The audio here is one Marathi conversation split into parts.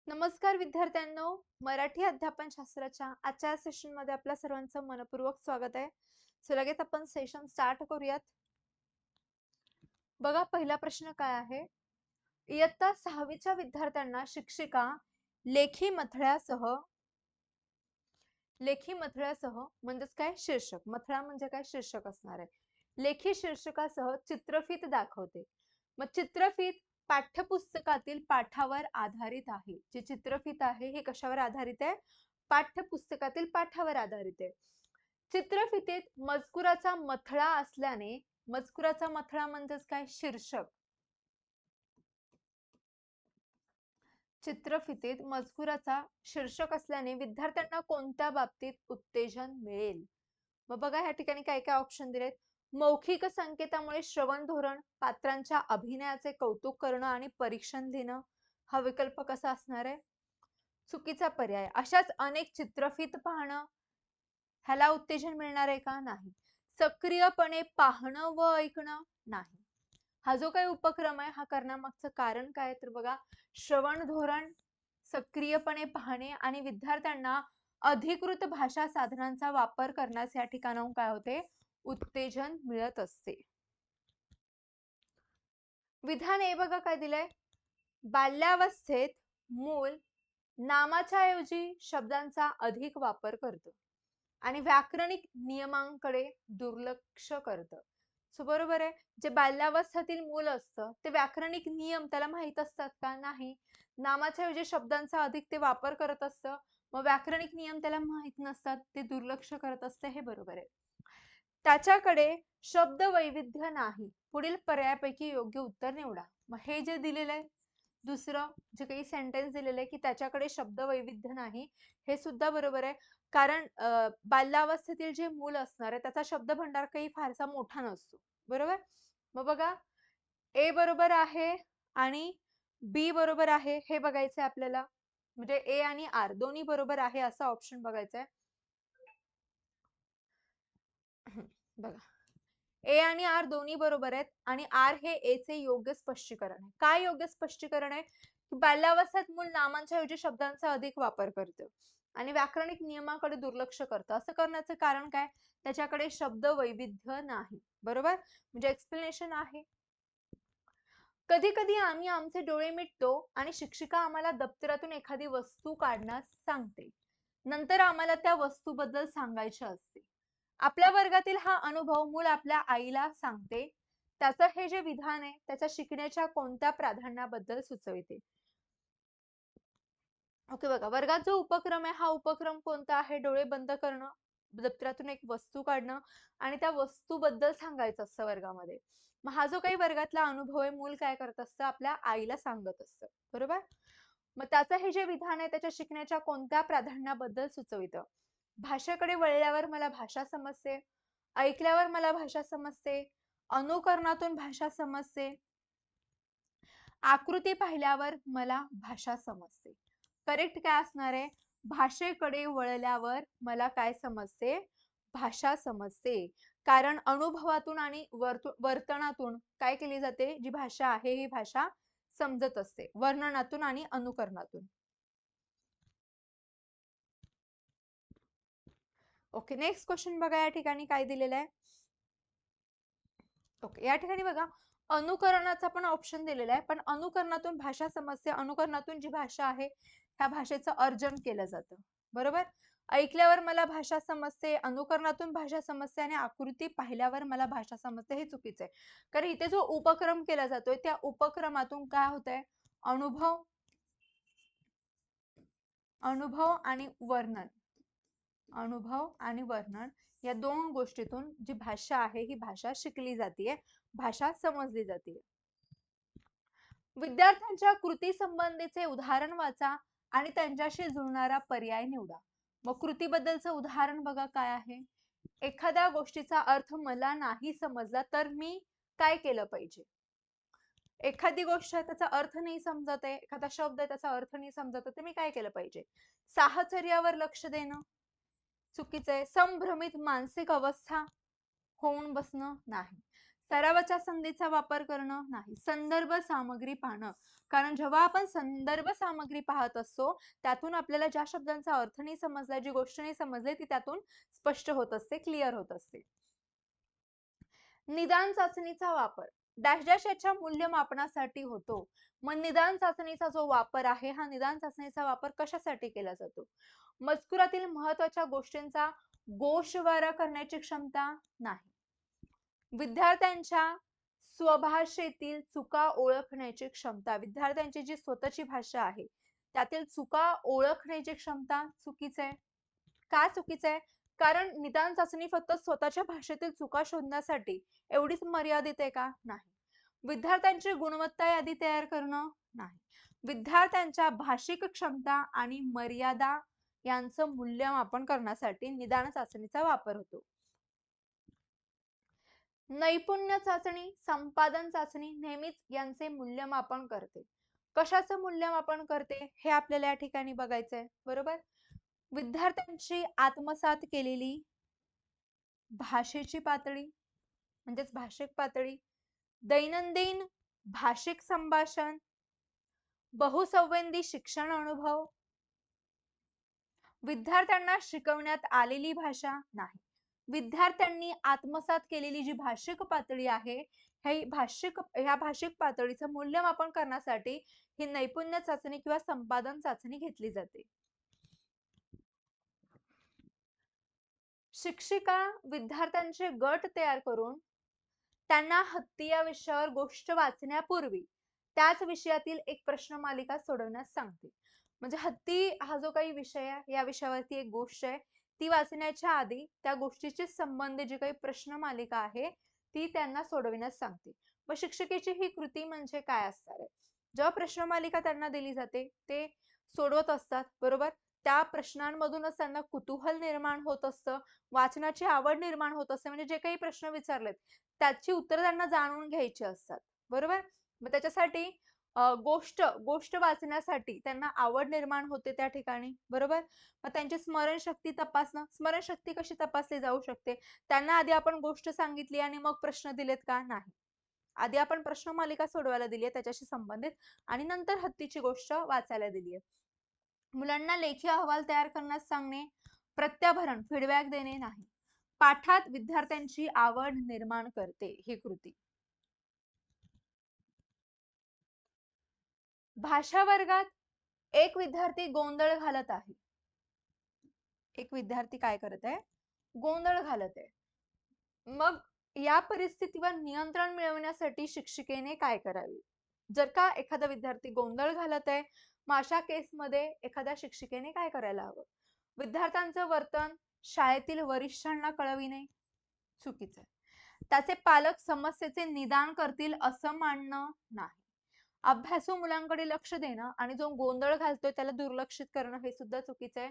नमस्कार विद्यार्थ्यांनो, मराठी अध्यापन शास्त्राच्या आजच्या सेशन मध्ये आपल्या सर्वांचं मनपूर्वक स्वागत आहे. सो लगेच आपण सेशन स्टार्ट करूयात. बघा, पहिला प्रश्न काय आहे? इयत्ता 6वीच्या विद्यार्थ्यांना शिक्षिका लेखी मथळ्यासह म्हणजेच काय शीर्षक, मथळा म्हणजे काय शीर्षक असणार आहे. लेखी शीर्षकासह चित्रफित दाखवते. मग चित्रफित पाठ्यपुस्तकातील पाठावर आधारित आहे. जी चित्रफित आहे हे कशावर आधारित आहे? पाठ्यपुस्तकातील पाठावर आधारित आहे. चित्रफितीत मजकुराचा मथळा असल्याने, मजकुराचा मथळा म्हणजेच काय शीर्षक, चित्रफितीत मजकुराचा शीर्षक असल्याने विद्यार्थ्यांना कोणत्या बाबतीत उत्तेजन मिळेल? मग बघा ह्या ठिकाणी काय काय ऑप्शन दिलेत. मौखिक संकेतामुळे श्रवण धोरण, पात्रांच्या अभिनयाचे कौतुक करणं आणि परीक्षण लिहिणं. हा विकल्प कसा असणार आहे? चुकीचा पर्याय. अशाच अनेक चित्रफित पाहणं, ह्याला उत्तेजन मिळणार आहे का? नाही. सक्रियपणे पाहणं व ऐकणं, नाही. हा जो काही उपक्रम आहे हा करण्यामागचं कारण काय? तर बघा, श्रवण धोरण, सक्रियपणे पाहणे आणि विद्यार्थ्यांना अधिकृत भाषा साधनांचा वापर करण्यास या ठिकाणाहून काय होते? उत्तेजन मिळत असते. विधान ए बघा काय दिलंय. बाल्यावस्थेत मूल नामाच्या ऐवजी शब्दांचा अधिक वापर करतं आणि व्याकरणिक नियमांकडे दुर्लक्ष करतं. सो बरोबर आहे. जे बाल्यावस्थेतील मूल असतं ते व्याकरणिक नियम त्याला माहित असतात का? नाही. नामाच्या ऐवजी शब्दांचा अधिक ते वापर करत असतं. मग व्याकरणिक नियम त्याला माहित नसतात, ते दुर्लक्ष करत असते, हे बरोबर आहे. त्याच्याकडे शब्द वैविध्य नाही. पुढील पर्यायापैकी योग्य उत्तर निवडा. मग हे जे दिलेलं आहे, दुसरं जे काही सेंटेन्स दिलेलं आहे की त्याच्याकडे शब्द वैविध्य नाही, हे सुद्धा बरोबर आहे. कारण बाल्यावस्थेतील जे मूल असणार आहे त्याचा शब्द भंडार काही फारसा मोठा नसतो. बरोबर. मग बघा, ए बरोबर आहे आणि बी बरोबर आहे हे बघायचंय आपल्याला. म्हणजे ए आणि आर दोन्ही बरोबर आहे असा ऑप्शन बघायचा आहे. बघा, ए आणि आर दोन्ही बरोबर आहेत आणि आर हे ए चे योग्य स्पष्टीकरण आहे. काय योग्य स्पष्टीकरण आहे? बाल्यावस्थेत मूल नामांच्या ऐवजी शब्दांचा अधिक वापर करतं आणि व्याकरणिक नियमाकडे दुर्लक्ष करतं. असं करण्याचं कारण काय? त्याच्याकडे शब्द वैविध्य नाही. बरोबर. म्हणजे एक्सप्लेनेशन आहे. कधी कधी आम्ही आमचे डोळे मिटतो आणि शिक्षिका आम्हाला दप्तरातून एखादी वस्तू काढण्यास सांगते. नंतर आम्हाला त्या वस्तूबद्दल सांगायचे असते. आपल्या वर्गातील हा अनुभव मूल आपल्या आईला सांगते. त्याचं हे जे विधान आहे त्याच्या शिकण्याच्या कोणत्या प्राधान्याबद्दल सुचविते? ओके बघा, वर्गात जो उपक्रम आहे हा उपक्रम कोणता आहे? डोळे बंद करणं, दप्तरातून एक वस्तू काढणं आणि त्या वस्तूबद्दल सांगायचं असतं वर्गामध्ये. मग हा जो काही वर्गातला अनुभव आहे मूल काय करत असतं? आपल्या आईला सांगत असतं. बरोबर. मग त्याचं हे जे विधान आहे त्याच्या शिकण्याच्या कोणत्या प्राधान्याबद्दल सुचवितं? भाषेकडे वळल्यावर मला भाषा समजते, ऐकल्यावर मला भाषा समजते, अनुकरणातून भाषा समजते, आकृती पाहिल्यावर मला भाषा समजते. करेक्ट काय असणार आहे? भाषेकडे वळल्यावर मला काय समजते? भाषा समजते. कारण अनुभवातून आणि वर्तनातून काय केली जाते? जी भाषा आहे ही भाषा समजत असते, वर्णनातून आणि अनुकरणातून. ओके, नेक्स्ट क्वेश्चन बघा या ठिकाणी काय दिलेलं आहे. ओके, या ठिकाणी बघा, अनुकरणाचा पण ऑप्शन दिलेला आहे, पण अनुकरणातून भाषा समजते, अनुकरणातून जी भाषा आहे ह्या भाषेचं अर्जन केलं जातं. बरोबर. ऐकल्यावर मला भाषा समजते, अनुकरणातून भाषा समजते आणि आकृती पाहिल्यावर मला भाषा समजते, हे चुकीचं आहे. कारण इथे जो उपक्रम केला जातोय त्या उपक्रमातून काय होतंय? अनुभव, अनुभव आणि वर्णन, अनुभव आणि वर्णन या दोन गोष्टीतून जी भाषा आहे ही भाषा शिकली जाते, भाषा समजली जाते. विद्यार्थ्यांच्या कृती संबंधीचे उदाहरण वाचा आणि त्यांच्याशी जुळणारा पर्याय निवडा. मग कृतीबद्दलचं उदाहरण बघा काय आहे. एखाद्या गोष्टीचा अर्थ मला नाही समजला तर मी काय केलं पाहिजे? एखादी गोष्ट आहे त्याचा अर्थ नाही समजत आहे, एखादा शब्द आहे त्याचा अर्थ नाही समजत आहे, तर मी काय केलं पाहिजे? साहचर्यावर लक्ष देणं चुकीचं आहे. संभ्रमित मानसिक अवस्था होऊन बसणं, नाही. सरावाच्या संधीचा वापर करणं नाही. संदर्भ सामग्री पाहणं, कारण जेव्हा आपण संदर्भ सामग्री पाहत असतो त्यातून आपल्याला ज्या शब्दांचा अर्थ नाही समजला, जी गोष्ट नाही समजली, ती त्यातून स्पष्ट होत असते, क्लिअर होत असते. निदान चाचणीचा वापर डॅश डॅश याच्या मूल्यमापनासाठी होतो. मग निदान चाचणीचा जो वापर आहे, हा निदान चाचणीचा वापर कशासाठी केला जातो? मजकुरातील महत्वाच्या गोष्टींचा गोषवारा करण्याची क्षमता नाही. विद्यार्थ्यांच्या स्वभाषेतील चुका ओळखण्याची क्षमता, विद्यार्थ्यांची जी स्वतःची भाषा आहे त्यातील चुका ओळखण्याची क्षमता चुकीचं आहे. का चुकीचं आहे? कारण निदान चाचणी फक्त स्वतःच्या भाषेतील चुका शोधण्यासाठी एवढीच मर्यादित आहे का? नाही. विद्यार्थ्यांची गुणवत्ता यादी तयार करणं नाही. विद्यार्थ्यांच्या भाषिक क्षमता आणि मर्यादा यांचं मूल्यमापन करण्यासाठी निदान चाचणीचा वापर होतो. नैपुण्य चाचणी, संपादन चाचणी नेहमीच यांचे मूल्यमापन करते. कशाचं मूल्यमापन करते हे आपल्याला या ठिकाणी बघायचं आहे, बरोबर? विद्यार्थ्यांची आत्मसात केलेली भाषेची पातळी म्हणजेच भाषिक पातळी, दैनंदिन भाषिक संभाषण, बहुसंवेदी शिक्षण अनुभव, विद्यार्थ्यांना शिकवण्यात आलेली भाषा नाही. विद्यार्थ्यांनी आत्मसात केलेली जी भाषिक पातळी आहे, ह्या भाषिक पातळीचं मूल्यमापन करण्यासाठी ही नैपुण्य चाचणी किंवा संपादन चाचणी घेतली जाते. शिक्षिका विद्यार्थ्यांचे गट तयार करून त्यांना हत्ती या विषयावर गोष्ट वाचण्यापूर्वी त्याच विषयातील एक प्रश्नमालिका सोडवण्यास सांगते. म्हणजे हत्ती हा जो काही विषय आहे, या विषयावरती एक गोष्ट आहे, ती वाचण्याच्या आधी त्या गोष्टीशी संबंधित जी काही प्रश्नमालिका आहे ती त्यांना सोडविण्यास सांगते. मग शिक्षिकेची ही कृती म्हणजे काय असणार आहे? जेव्हा प्रश्नमालिका त्यांना दिली जाते ते सोडवत असतात, बरोबर? त्या प्रश्नांमधूनच त्यांना कुतूहल निर्माण होत असतं, वाचनाची आवड निर्माण होत असते. म्हणजे जे काही प्रश्न विचारलेत त्याची उत्तर त्यांना जाणून घ्यायची असतात, बरोबर? मग त्याच्यासाठी गोष्ट वाचण्यासाठी त्यांना आवड निर्माण होते त्या ठिकाणी, बरोबर? मग त्यांची स्मरणशक्ती तपासणं, स्मरणशक्ती कशी तपासली जाऊ शकते? त्यांना आधी आपण गोष्ट सांगितली आणि मग प्रश्न दिलेत का? नाही. आधी आपण प्रश्नमालिका सोडवायला दिली आहे त्याच्याशी संबंधित आणि नंतर हत्तीची गोष्ट वाचायला दिली आहे. मुलांना लेखी अहवाल तयार करण्यास सांगणे, प्रत्याभरण फीडबॅक देणे नाही. पाठात विद्यार्थ्यांची आवड निर्माण करते ही कृती. भाषा वर्गात एक विद्यार्थी गोंधळ घालत आहे. एक विद्यार्थी काय करत आहे? गोंधळ घालत आहे. मग या परिस्थितीवर नियंत्रण मिळवण्यासाठी शिक्षिकेने काय करावे? जर का एखादा विद्यार्थी गोंधळ घालत आहे, मग अशा केसमध्ये एखाद्या शिक्षिकेने काय करायला हवं? विद्यार्थ्यांचं वर्तन शाळेतील वरिष्ठांना कळविणे चुकीचं आहे. त्याचे पालक समस्येचे निदान करतील असं मानणं नाही. अभ्यासू मुलांकडे लक्ष देणं आणि जो गोंधळ घालतोय त्याला दुर्लक्षित करणं हे सुद्धा चुकीचं आहे.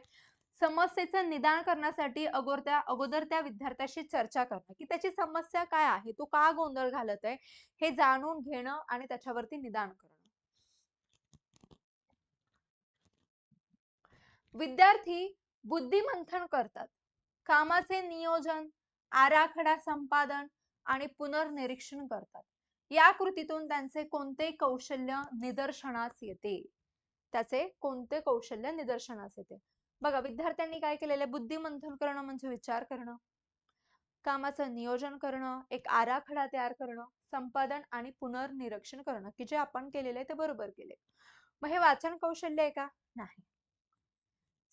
समस्येचं निदान करण्यासाठी अगोदर त्या विद्यार्थ्याशी चर्चा करणं की त्याची समस्या काय आहे, तो का गोंधळ घालत आहे हे जाणून घेणं आणि त्याच्यावरती निदान करणं. विद्यार्थी बुद्धिमंथन करतात. कामाचे नियोजन, आराखडा संपादन आणि पुनर्निरीक्षण करतात. या कृतीतून त्यांचे कोणते कौशल्य निदर्शनास येते? त्याचे कोणते कौशल्य निदर्शनास येते? बघा, विद्यार्थ्यांनी काय केलेलं आहे? बुद्धिमंथन करणं म्हणजे विचार करणं, कामाचं नियोजन करणं, एक आराखडा तयार करणं, संपादन आणि पुनर्निरीक्षण करणं की जे आपण केलेलं आहे ते बरोबर केले. मग हे वाचन कौशल्य आहे का? नाही.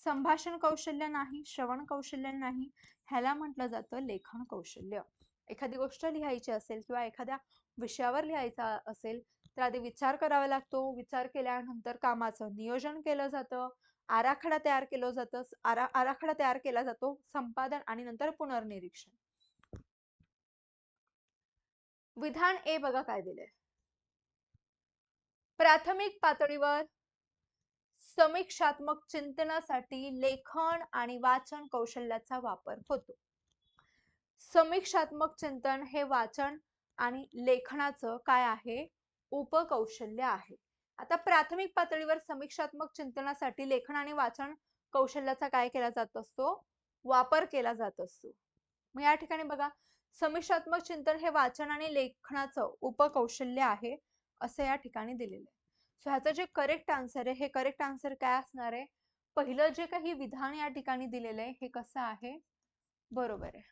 संभाषण कौशल्य नाही, श्रवण कौशल्य नाही, ह्याला म्हटलं जातं लेखन कौशल्य. एखादी गोष्ट लिहायची असेल किंवा एखाद्या विषयावर लिहायचा असेल तर आधी विचार करावा लागतो. विचार केल्यानंतर कामाचं नियोजन केलं जातं, आराखडा तयार केलं जातं, आराखडा तयार केला जातो, संपादन आणि नंतर पुनर्निरीक्षण. विधान ए बघा काय दिलंय. प्राथमिक पातळीवर समीक्षात्मक चिंतनासाठी लेखन आणि वाचन कौशल्याचा वापर होतो. समीक्षात्मक चिंतन हे वाचन आणि लेखनाचं काय आहे? उपकौशल्य आहे. आता प्राथमिक पातळीवर समीक्षात्मक चिंतनासाठी लेखन आणि वाचन कौशल्याचा काय केला जात असतो? वापर केला जात असतो. मग या ठिकाणी बघा, समिश्रात्मक चिंतन हे वाचन आणि लेखनाचं उपकौशल्य आहे असं या ठिकाणी दिलेलं आहे. सो ह्याचं जे करेक्ट आन्सर आहे, हे करेक्ट आन्सर काय असणार आहे? पहिलं जे काही विधान या ठिकाणी दिलेलं आहे हे कसं आहे? बरोबर आहे.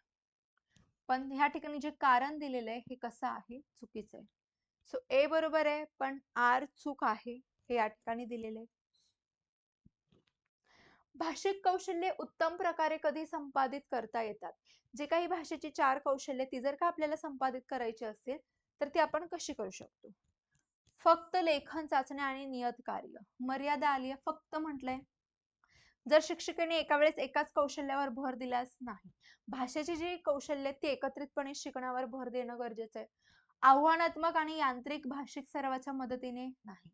पण ह्या ठिकाणी जे कारण दिलेलं आहे हे कसं आहे? चुकीचं आहे. सो ए बरोबर आहे, पण आर चूक आहे हे या ठिकाणी दिलेले आहे. भाषिक कौशल्ये उत्तम प्रकारे कधी संपादित करता येतात? जे काही भाषेची 4 कौशल्ये ती जर का आपल्याला संपादित करायची असेल तर ती आपण कशी करू शकतो? फक्त लेखन चाचण्या आणि नियत कार्य. मर्यादा आली आहे, फक्त म्हटलंय. जर शिक्षकाने एका वेळेस एकाच कौशल्यावर भर दिल्यास नाही. भाषेची जी कौशल्य ती एकत्रितपणे शिकण्यावर भर देणं गरजेचं आहे. आव्हानात्मक आणि यांत्रिक भाषिक सरावाच्या मदतीने नाही.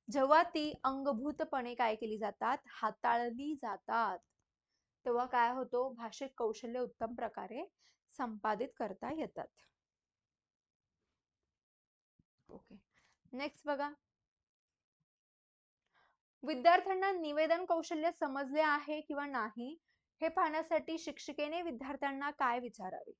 जेव्हा ती अंगभूतपणे काय केली जातात? हाताळली जातात. तेव्हा काय होतो? भाषिक कौशल्य उत्तम प्रकारे संपादित करता येतात. ओके. नेक्स्ट बघा. विद्यार्थ्यांना निवेदन कौशल्य समजले आहे किंवा नाही हे पाहण्यासाठी शिक्षिकेने विद्यार्थ्यांना काय विचारावे?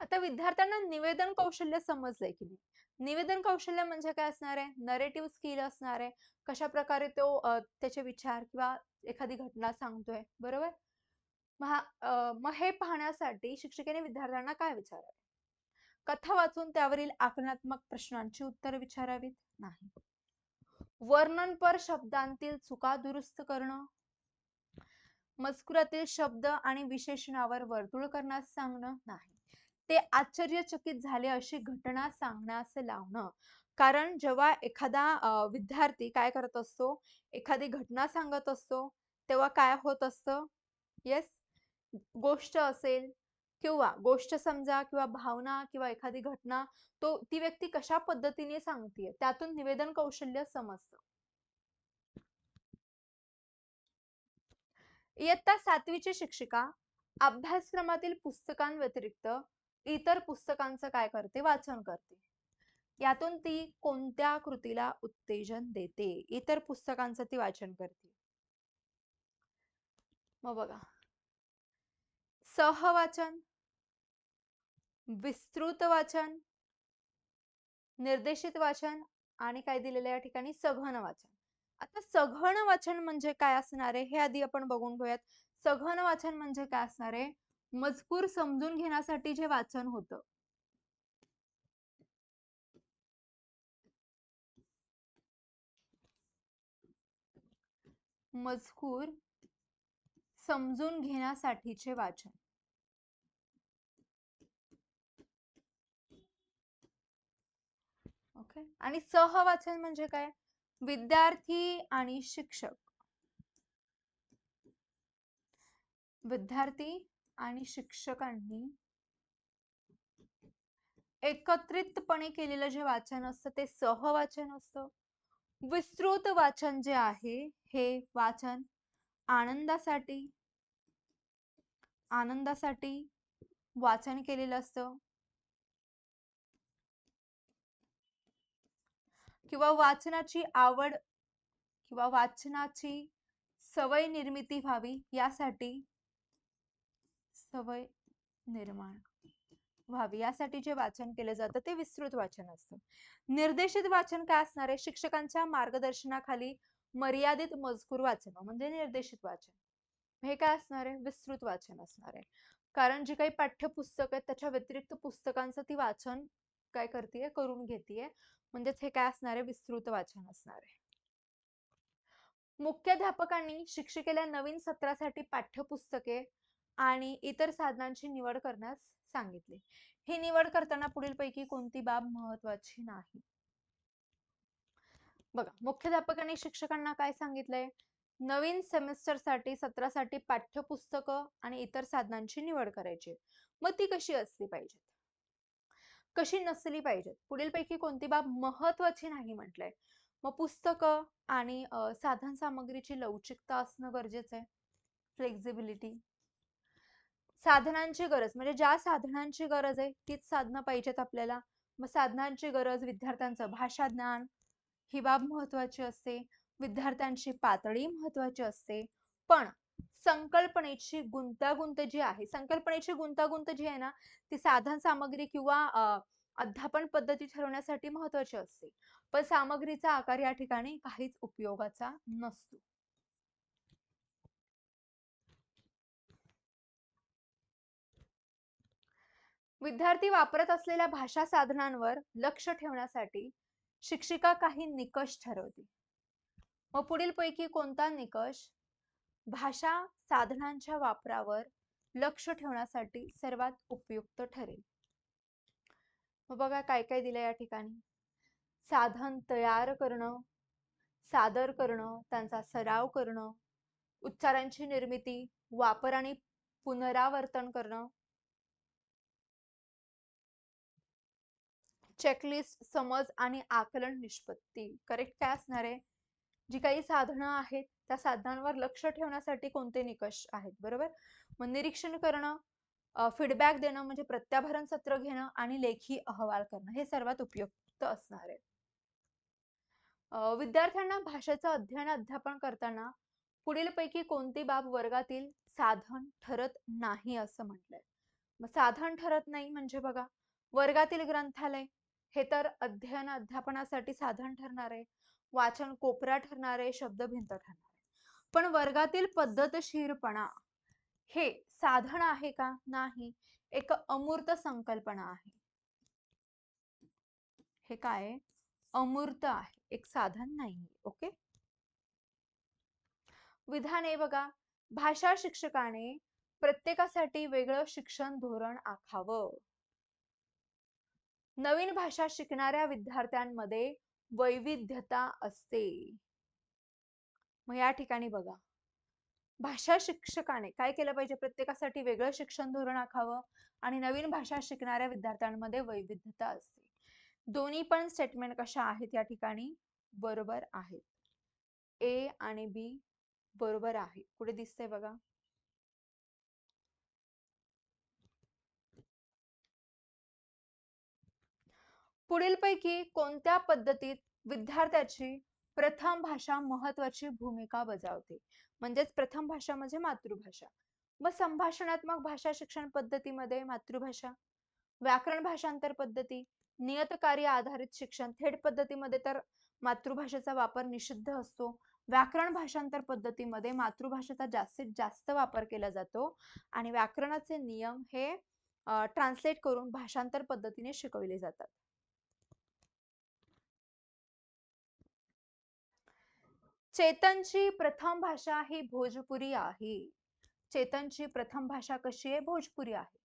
आता विद्यार्थ्यांना निवेदन कौशल्य समजलंय की नाही? निवेदन कौशल्य म्हणजे काय असणार आहे? नरेटिव्ह स्किल असणार आहे. कशा प्रकारे तो त्याचे विचार किंवा एखादी घटना सांगतोय, बरोबर? मग हे पाहण्यासाठी शिक्षिकेने विद्यार्थ्यांना काय विचारावे? कथा वाचून त्यावरील आकलनात्मक प्रश्नांची उत्तर विचारावीत? नाही. वर्णनपर शब्दांतील चुका दुरुस्त करणं, मजकुरातील शब्द आणि विशेषणावर वर्तुळ करण्यास सांगणं? नाही. ते आश्चर्यचकित झाले अशी घटना सांगण्यास लावणं. कारण जेव्हा एखादा विद्यार्थी काय करत असतो, एखादी घटना सांगत असतो, तेव्हा काय होत असतं? येस, गोष्ट असेल किंवा गोष्ट समजा किंवा भावना किंवा एखादी घटना तो ती व्यक्ती कशा पद्धतीने सांगतेय त्यातून निवेदन कौशल्य समजतं. इयत्ता 7वीची शिक्षिका अभ्यासक्रमातील पुस्तकांव्यतिरिक्त इतर पुस्तकांचं काय करते? वाचन करते. यातून ती कोणत्या कृतीला उत्तेजन देते? इतर पुस्तकांचं ती वाचन करते. मग बघा, सहवाचन, विस्तृत वाचन, निर्देशित वाचन आणि काय दिलेलं या ठिकाणी? सघन वाचन. आता सघन वाचन म्हणजे काय असणार आहे हे आधी आपण बघून घेऊयात. सघन वाचन म्हणजे काय असणार आहे? मजकूर समजून घेण्यासाठी जे वाचन होतं, मजकूर समजून घेण्यासाठीचे वाचन. ओके. आणि सहवाचन म्हणजे काय? विद्यार्थी आणि शिक्षक, विद्यार्थी आणि शिक्षकांनी एकत्रितपणे केलेलं जे वाचन असतं ते सहवाचन असतं. विस्तृत वाचन जे आहे हे वाचन आनंदासाठी वाचन केलेलं असतं किंवा वाचनाची आवड किंवा वाचनाची सवय निर्मिती व्हावी यासाठी सवय निर्माण व्हावी यासाठी जे वाचन केलं जातं ते विस्तृत वाचन असतं. निर्देशित वाचन काय असणार आहे? शिक्षकांच्या मार्गदर्शनाखाली मर्यादित मजकूर वाचन म्हणजे निर्देशित वाचन. हे काय असणार आहे? विस्तृत वाचन असणार आहे. कारण जी काही पाठ्यपुस्तक आहेत त्याच्या व्यतिरिक्त पुस्तकांचं ती वाचन काय करतेय? करून घेतेय. म्हणजेच हे काय असणार आहे? विस्तृत वाचन असणार आहे. मुख्याध्यापकांनी शिक्षिकेला नवीन सत्रासाठी पाठ्यपुस्तके आणि इतर साधनांची निवड करण्यास सांगितले. ही निवड करताना पुढील पैकी कोणती बाब महत्वाची नाही? बघा, मुख्याध्यापकांनी शिक्षकांना काय सांगितलंय? नवीन सेमेस्टरसाठी सत्रासाठी पाठ्यपुस्तकं आणि इतर साधनांची निवड करायची. मग ती कशी असली पाहिजे? कशी नसली पाहिजे? पुढील पैकी कोणती बाब महत्वाची नाही म्हटलंय? मग पुस्तकं आणि साधन सामग्रीची लवचिकता असणं गरजेचं आहे. फ्लेक्झिबिलिटी. साधनांची गरज म्हणजे ज्या साधनांची गरज आहे तीच साधनं पाहिजेत आपल्याला. मग साधनांची गरज, विद्यार्थ्यांचं भाषा ज्ञान ही बाब महत्वाची असते. विद्यार्थ्यांची पातळी महत्वाची असते. पण संकल्पनेची गुंतागुंत जी आहे, संकल्पनेची गुंतागुंत जी आहे ना, ती साधन सामग्री किंवा अध्यापन पद्धती ठरवण्यासाठी महत्वाची असते. पण सामग्रीचा आकार या ठिकाणी काहीच उपयोगाचा नसतो. विद्यार्थी वापरत असलेल्या भाषा साधनांवर लक्ष ठेवण्यासाठी शिक्षिका काही निकष ठरवते. मग पुढीलपैकी कोणता निकष भाषा साधनांच्या वापरावर लक्ष ठेवण्यासाठी सर्वात उपयुक्त ठरेल? मग बघा काय काय दिलं या ठिकाणी. साधन तयार करणं, सादर करणं, त्यांचा सराव करणं, उच्चारांची निर्मिती, वापर आणि पुनरावर्तन करणं, चेकलिस्ट, समज आणि आकलन निष्पत्ती. करेक्ट काय असणार आहे? जी काही साधनं आहेत त्या साधनांवर लक्ष ठेवण्यासाठी कोणते निकष आहेत, बरोबर? मग निरीक्षण करणं, फीडबॅक देणं म्हणजे प्रत्याभरण सत्र घेणं आणि लेखी अहवाल करणं हे सर्वात उपयुक्त असणार आहे. विद्यार्थ्यांना भाषेचं अध्ययन अध्यापन करताना पुढीलपैकी कोणती बाब वर्गातील साधन ठरत नाही असं म्हटलंय. मग साधन ठरत नाही म्हणजे बघा, वर्गातील ग्रंथालय हे तर अध्ययन अध्यापनासाठी साधन ठरणार आहे, वाचन कोपरा ठरणार आहे, शब्दभिंत ठरणार आहे. पण वर्गातील पद्धतशीरपणा हे साधन आहे का? नाही, एक अमूर्त संकल्पना आहे. हे काय अमूर्त आहे, एक साधन नाही. ओके. विधान आहे बघा, भाषा शिक्षकाने प्रत्येकासाठी वेगळं शिक्षण धोरण आखावं. नवीन भाषा शिकणाऱ्या विद्यार्थ्यांमध्ये वैविध्यता असते. मग या ठिकाणी बघा, भाषा शिक्षकाने काय केलं पाहिजे? प्रत्येकासाठी वेगळं शिक्षण धोरण आखावं आणि नवीन भाषा शिकणाऱ्या विद्यार्थ्यांमध्ये वैविध्यता असते. दोन्ही पण स्टेटमेंट कशा आहेत या ठिकाणी? बरोबर आहेत. ए आणि बी बरोबर आहे. पुढे दिसतंय बघा, पुढीलपैकी कोणत्या पद्धतीत विद्यार्थ्याची प्रथम भाषा महत्वाची भूमिका बजावते? म्हणजेच प्रथम भाषा म्हणजे मातृभाषा. मग संभाषणात्मक भाषा शिक्षण पद्धतीमध्ये मातृभाषा, व्याकरण भाषांतर पद्धती, नियतकार्य आधारित शिक्षण थेट पद्धतीमध्ये तर मातृभाषेचा वापर निषिद्ध असतो. व्याकरण भाषांतर पद्धतीमध्ये मातृभाषेचा जास्तीत जास्त वापर केला जातो आणि व्याकरणाचे नियम हे ट्रान्सलेट करून भाषांतर पद्धतीने शिकवले जातात. चेतनची प्रथम भाषा ही भोजपुरी आहे. चेतनची प्रथम भाषा कशी आहे? भोजपुरी आहे.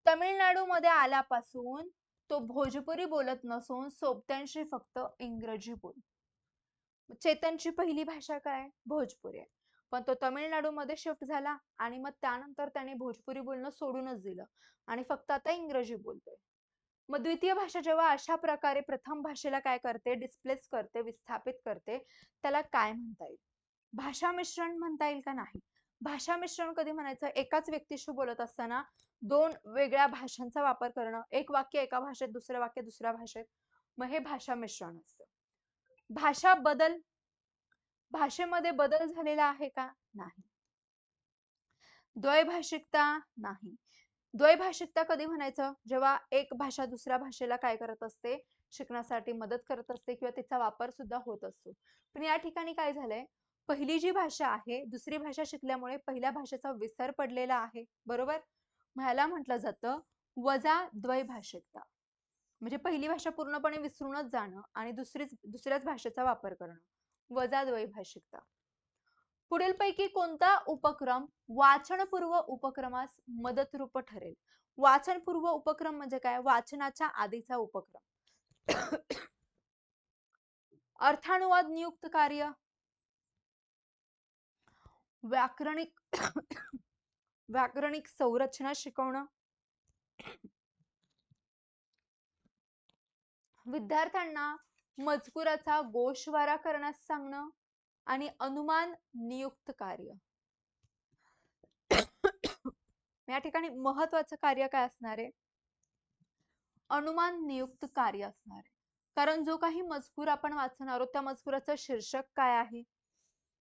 तमिळनाडूमध्ये आल्यापासून तो भोजपुरी बोलत नसून सोबत्यांशी फक्त इंग्रजी बोलतो. चेतनची पहिली भाषा काय? भोजपुरी आहे. पण तो तमिळनाडूमध्ये शिफ्ट झाला आणि मग त्यानंतर त्याने भोजपुरी बोलणं सोडूनच दिलं आणि फक्त आता इंग्रजी बोलतोय. मग द्वितीय भाषा जेव्हा अशा प्रकारे प्रथम भाषेला काय करते? डिस्प्लेस करते, विस्थापित करते, त्याला काय म्हणता येईल? भाषा मिश्रण म्हणता येईल का? नाही. भाषा मिश्रण कधी म्हणायचं? एकाच व्यक्तीशी बोलत असताना दोन वेगळ्या भाषांचा वापर करणं, एक वाक्य एका भाषेत, दुसरं वाक्य दुसऱ्या भाषेत, मग हे भाषा मिश्रण असतं. भाषा बदल, भाषेमध्ये बदल झालेला आहे का? नाही. द्वैभाषिकता नाही. द्वैभाषिकता कधी म्हणायचं? जेव्हा एक भाषा दुसऱ्या भाषेला काय करत असते? शिकण्यासाठी मदत करत असते किंवा तिचा वापर सुद्धा होत असतो. पण या ठिकाणी काय झालंय? पहिली जी भाषा आहे, दुसरी भाषा शिकल्यामुळे पहिल्या भाषेचा विसर पडलेला आहे, बरोबर? मग ह्याला म्हटलं जातं वजा द्वैभाषिकता. म्हणजे पहिली भाषा पूर्णपणे विसरूनच जाणं आणि दुसऱ्याच भाषेचा वापर करणं, वजा द्वैभाषिकता. पुढीलपैकी कोणता उपक्रम वाचनपूर्व उपक्रमास मदतरूप ठरेल? वाचनपूर्व उपक्रम म्हणजे काय? वाचनाच्या आधीचा उपक्रम. अर्थानुवाद नियुक्त कार्य, व्याकरणिक व्याकरणिक संरचना शिकवणं, विद्यार्थ्यांना मजकुराचा गोषवारा करण्यास सांगणं आणि अनुमान नियुक्त कार्य. या ठिकाणी महत्वाचं कार्य काय असणार आहे? अनुमान नियुक्त कार्य असणार आहे. कारण जो काही मजकूर आपण वाचणार आहोत त्या मजकुराचं शीर्षक काय आहे,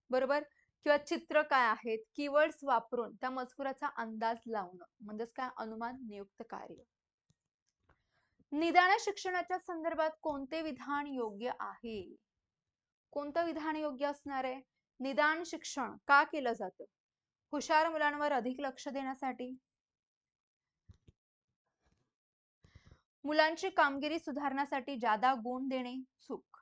बरोबर? किंवा चित्र काय आहेत, कीवर्ड्स वापरून त्या मजकुराचा अंदाज लावणं म्हणजेच काय, अनुमान नियुक्त कार्य. निदान शिक्षणाच्या संदर्भात कोणते विधान योग्य आहे? कोणतं विधान योग्य असणार आहे? निदान शिक्षण का केलं जातं? हुशार मुलांवर अधिक लक्ष देण्यासाठी, मुलांची कामगिरी सुधारण्यासाठी जादा गुण देणे, चूक.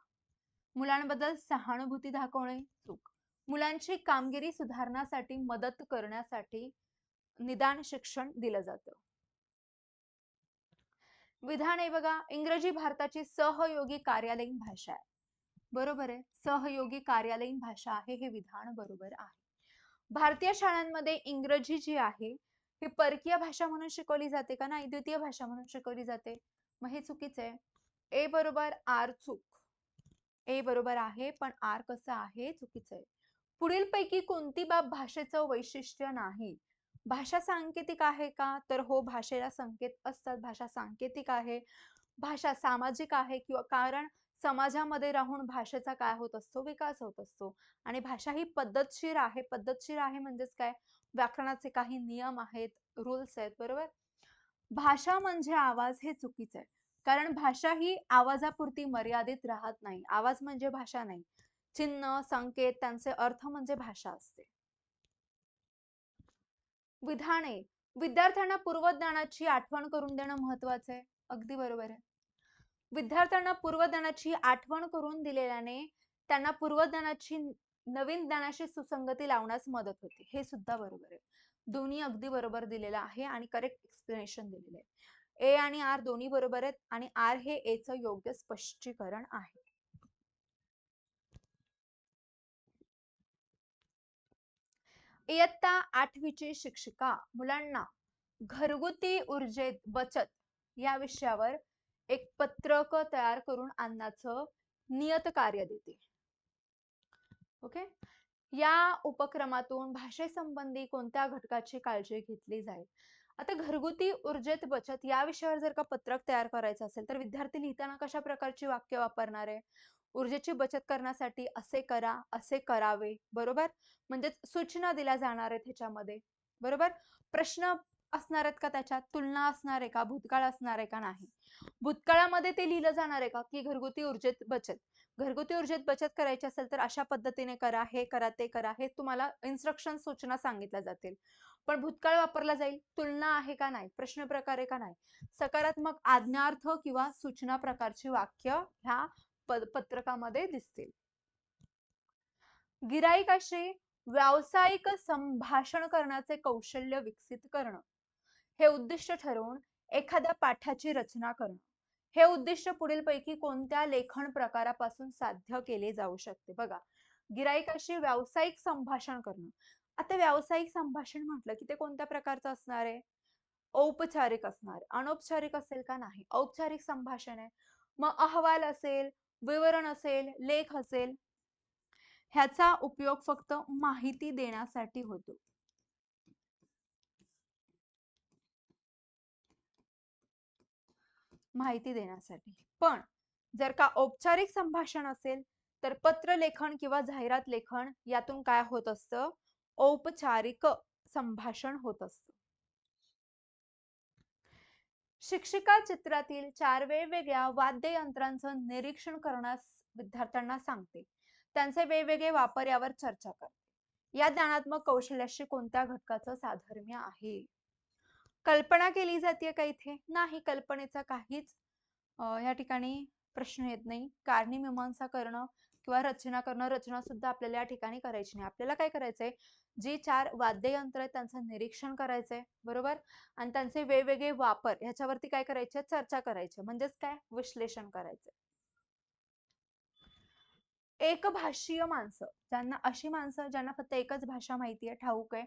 मुलांबद्दल सहानुभूती दाखवणे, चूक. मुलांची कामगिरी सुधारण्यासाठी मदत करण्यासाठी निदान शिक्षण दिलं जातं. विधान आहे बघा, इंग्रजी भारताची सहयोगी कार्यालयीन भाषा आहे. बरोबर आहे, सहयोगी कार्यालयीन भाषा आहे, हे विधान बरोबर आहे. भारतीय शाळांमध्ये इंग्रजी जी आहे ही परकीय भाषा म्हणून शिकवली जाते का? नाही, द्वितीय भाषा म्हणून शिकवली जाते. मग हे चुकीचं आहे. ए बरोबर, आर चूक. ए बरोबर आहे, पण आर कसं आहे? चुकीचं आहे. पुढील पैकी कोणती बाब भाषेचं वैशिष्ट्य नाही? भाषा सांकेतिक आहे का? तर हो, भाषेला संकेत असतात, भाषा सांकेतिक आहे. भाषा सामाजिक आहे, किंवा कारण समाजामध्ये राहून भाषेचा काय होत असतो? विकास होत असतो. आणि भाषा ही पद्धतशीर आहे. पद्धतशीर आहे म्हणजेच काय? व्याकरणाचे काही नियम आहेत, रूल्स आहेत, बरोबर. भाषा म्हणजे आवाज, हे चुकीचं आहे. कारण भाषा ही आवाजापुरती मर्यादित राहत नाही. आवाज म्हणजे भाषा नाही. चिन्ह, संकेत, त्यांचे अर्थ म्हणजे भाषा असते. विधाने, विद्यार्थ्यांना पूर्वज्ञानाची आठवण करून देणं महत्वाचं आहे. अगदी बरोबर आहे. विद्यार्थ्यांना पूर्वज्ञानाची आठवण करून दिलेल्याने त्यांना पूर्वज्ञानाची नवीन ज्ञानाशी सुसंगती लावण्यास मदत होते, हे सुद्धा बरोबर आहे. दोन्ही अगदी बरोबर दिलेलं आहे आणि करेक्ट एक्सप्लेनेशन दिलेलं आहे. ए आणि आर दोन्ही बरोबर आहेत आणि आर हे ए चं योग्य स्पष्टीकरण आहे. इयत्ता 8वीची शिक्षिका मुलांना घरगुती ऊर्जेत बचत या विषयावर एक पत्रक तयार करून आणण्याचं नियत कार्य देते. ओके, या उपक्रमातून भाषेसंबंधी कोणत्या घटकाची काळजी घेतली जाईल? आता घरगुती ऊर्जेत बचत या विषयावर जर का पत्रक तयार करायचं असेल तर विद्यार्थी लिहिताना कशा प्रकारची वाक्य वापरणार आहे? ऊर्जेची बचत करण्यासाठी असे करा, असे करावे, बरोबर. म्हणजे सूचना दिल्या जाणार आहेत ह्याच्यामध्ये, बरोबर. प्रश्न असणार आहेत का? त्याच्यात तुलना असणार आहे का? भूतकाळ असणार आहे का? नाही. भूतकाळामध्ये ते लिहिलं जाणार आहे का की घरगुती ऊर्जेत बचत, घरगुती ऊर्जेत बचत करायची असेल तर अशा पद्धतीने करा, हे करा, ते करा, हे तुम्हाला इन्स्ट्रक्शन, सूचना सांगितल्या जातील. पण भूतकाळ वापरला जाईल, तुलना आहे का? नाही. प्रश्न प्रकार आहे का? नाही. सकारात्मक आज्ञार्थ किंवा सूचना प्रकारची वाक्य ह्या पत्रकामध्ये दिसतील. गिराईकाशी व्यावसायिक संभाषण करण्याचे कौशल्य विकसित करणं हे उद्दिष्ट ठरवून एखाद्या पाठाची रचना करणं. हे उद्दिष्ट पुढीलपैकी कोणत्या लेखन प्रकारापासून साध्य केले जाऊ शकते? बघा, गिराईकाशी व्यावसायिक संभाषण करणं. आता व्यावसायिक संभाषण म्हटलं की ते कोणत्या प्रकारचं असणार आहे? औपचारिक असणार. अनौपचारिक असेल का? नाही. औपचारिक संभाषण आहे. मग अहवाल असेल, विवरण असेल, लेख असेल, ह्याचा उपयोग फक्त माहिती देण्यासाठी होतो. माहिती देण्यासाठी. पण जर का औपचारिक संभाषण असेल तर पत्र लेखन किंवा जाहिरात लेखन यातून काय होत असतं? औपचारिक संभाषण होत असतं. शिक्षिका चित्रातील 4 वेगवेगळ्या वाद्ययंत्रांचं निरीक्षण करण्यास विद्यार्थ्यांना सांगते. त्यांचे वेगवेगळे वापर यावर चर्चा करते. या ज्ञानात्मक कौशल्याशी कोणत्या घटकाचं साधर्म्य आहे? कल्पना केली जाते का इथे? नाही, कल्पनेचा काहीच या ठिकाणी प्रश्न येत नाही. कारणी मीमांसा करणं किंवा रचना करणं, रचना सुद्धा आपल्याला या ठिकाणी करायची नाही. आपल्याला काय करायचंय? जी 4 वाद्ययंत्र आहेत त्यांचं निरीक्षण करायचंय, बरोबर. आणि त्यांचे वेगवेगळे वापर ह्याच्यावरती काय करायचे? चर्चा करायची, म्हणजेच काय? विश्लेषण करायचंय. एकभाषीय माणसं, ज्यांना अशी माणसं ज्यांना फक्त एकच भाषा माहिती आहे, ठाऊक आहे,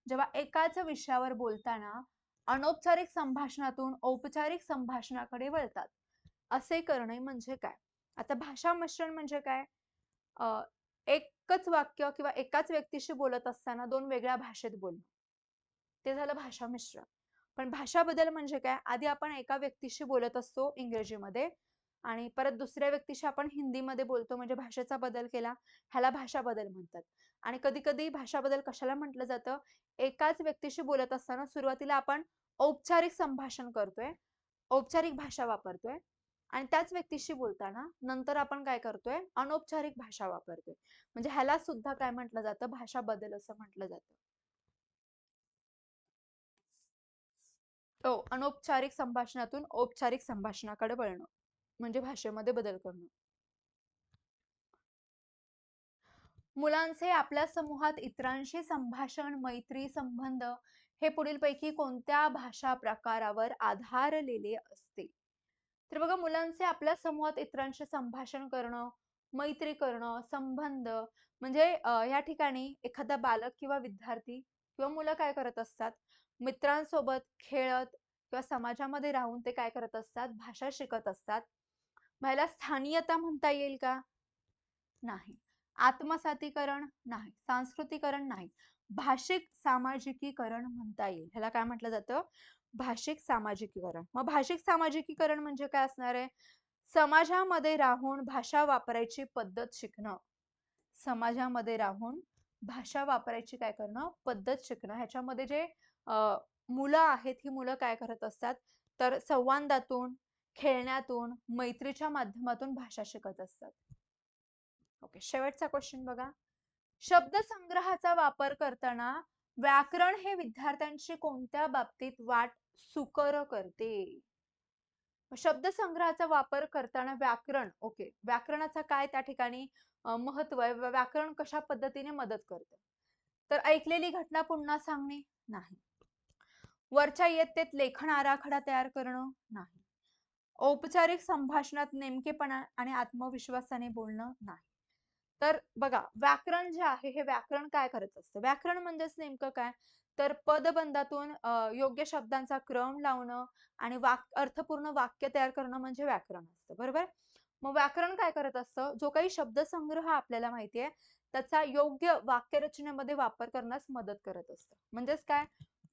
जेव्हा एकाच विषयावर बोलताना अनौपचारिक संभाषणातून औपचारिक संभाषणाकडे वळतात, असे करणे म्हणजे काय? आता भाषा मिश्रण म्हणजे काय? एकच वाक्य किंवा एकाच व्यक्तीशी बोलत असताना 2 वेगळ्या भाषेत बोलणं, ते झालं भाषा मिश्रण. पण भाषा बदल म्हणजे काय? आधी आपण एका व्यक्तीशी बोलत असतो इंग्रजीमध्ये, आणि परत दुसऱ्या व्यक्तीशी आपण हिंदीमध्ये बोलतो म्हणजे भाषेचा बदल केला, ह्याला भाषा बदल म्हणतात. आणि कधी कधी भाषा बदल कशाला म्हटलं जातं, एकाच व्यक्तीशी बोलत असताना सुरुवातीला आपण औपचारिक संभाषण करतोय, औपचारिक भाषा वापरतोय, आणि त्याच व्यक्तीशी बोलताना नंतर आपण काय करतोय, अनौपचारिक भाषा वापरतोय. म्हणजे ह्याला सुद्धा काय म्हटलं जातं, भाषा बदल असं म्हटलं जातं. अनौपचारिक संभाषणातून औपचारिक संभाषणाकडे वळणं म्हणजे भाषेमध्ये बदल करणं. मुलांचे आपल्या समूहात इतरांशी संभाषण, मैत्री, संबंध हे पुढीलपैकी कोणत्या भाषा प्रकारावर आधारलेले असते? तर बघा, मुलांचे आपल्या समूहात इतरांशी संभाषण करणं, मैत्री करणं, संबंध म्हणजे या ठिकाणी एखादा बालक किंवा विद्यार्थी किंवा मुलं काय करत असतात, मित्रांसोबत खेळत किंवा समाजामध्ये राहून ते काय करत असतात, भाषा शिकत असतात. ह्याला स्थानीयता म्हणता येईल का? नाही. आत्मसातीकरण नाही. सांस्कृतिकरण नाही. भाषिक सामाजिकीकरण म्हणता येईल. ह्याला काय म्हटलं जातं? भाषिक सामाजिकीकरण. मग भाषिक सामाजिकीकरण म्हणजे काय असणार आहे? समाजामध्ये राहून भाषा वापरायची पद्धत शिकणं. समाजामध्ये राहून भाषा वापरायची काय करणं? पद्धत शिकणं. ह्याच्यामध्ये जे अ, मुलं आहेत, ही मुलं काय करत असतात? तर संवादातून, खेळण्यातून, मैत्रीच्या माध्यमातून भाषा शिकत असतात. ओके, शेवटचा क्वेश्चन बघा. शब्दसंग्रहाचा वापर करताना व्याकरण हे विद्यार्थ्यांची कोणत्या बाबतीत वाट सुकर करते? शब्दसंग्रहाचा वापर करताना व्याकरण, ओके, व्याकरणाचा काय त्या ठिकाणी महत्व आहे, व्याकरण कशा पद्धतीने मदत करते? तर ऐकलेली घटना पुन्हा सांगणे नाही. वरच्या इयत्तेत लेखन आराखडा तयार करणं नाही. औपचारिक संभाषणात नेमकेपणा आणि आत्मविश्वासाने बोलणं नाही. तर बघा, व्याकरण जे आहे हे व्याकरण काय करत असतं? व्याकरण म्हणजेच नेमकं काय? तर पदबंधातून योग्य शब्दांचा क्रम लावणं आणि अर्थपूर्ण वाक्य तयार करणं म्हणजे व्याकरण असतं, बरोबर? मग व्याकरण काय करत असतं? जो काही शब्दसंग्रह आपल्याला माहितीये त्याचा योग्य वाक्यरचनेमध्ये वापर करण्यास मदत करत असतं. म्हणजेच काय?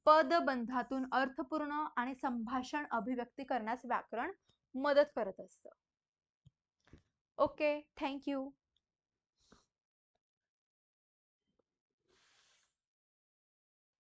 पदबंधातून अर्थपूर्ण आणि संभाषण अभिव्यक्ती करण्यास व्याकरण मदत करत असतं. Okay, thank you.